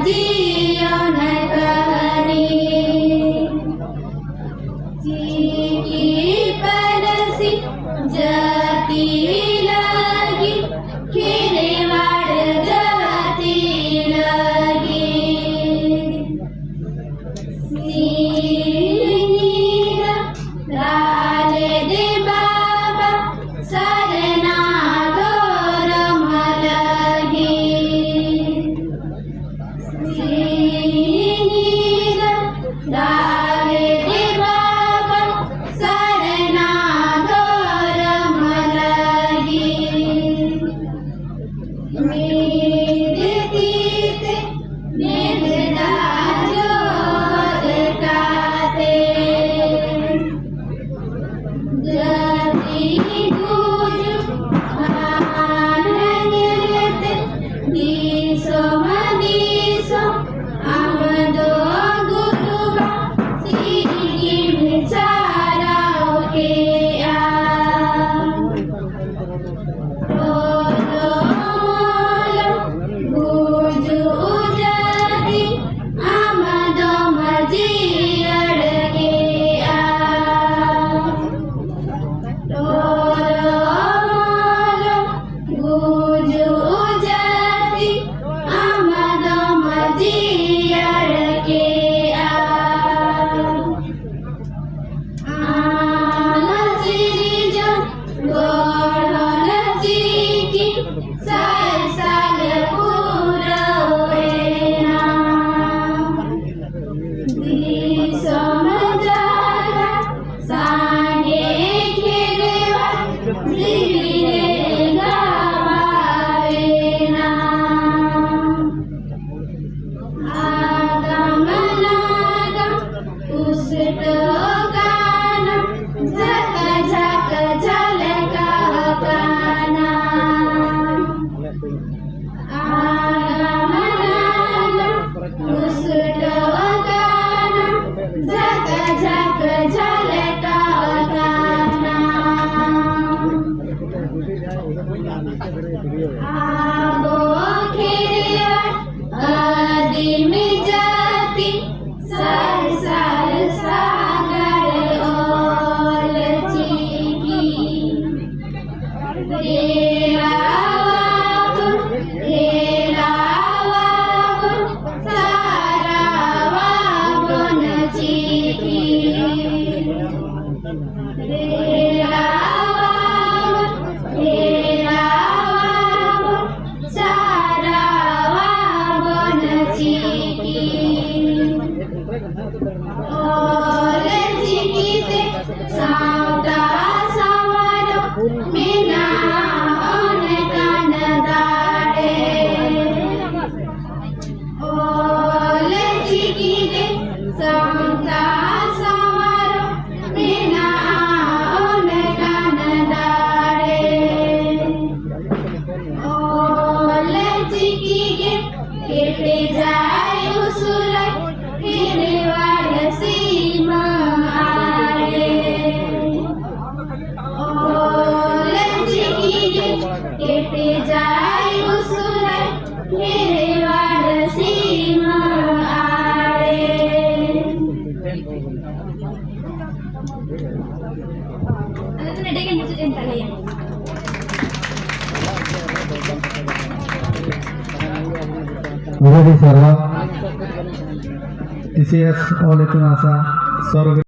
जियो न कहनी की परसी जाती लगी खेरेवाड़ जाती लगी सीधा राले दे बाबा सरना दोरम लगी सीधा राले दे बाबा सरना दोरम लगी मेरे तीते मेरे जोर काते जती गुज आनंदते दिसो मदिसो आमदो गुरुबा सीगी बिचाराओ के आ Menjadi sarwa ICS oleh tunasa sorga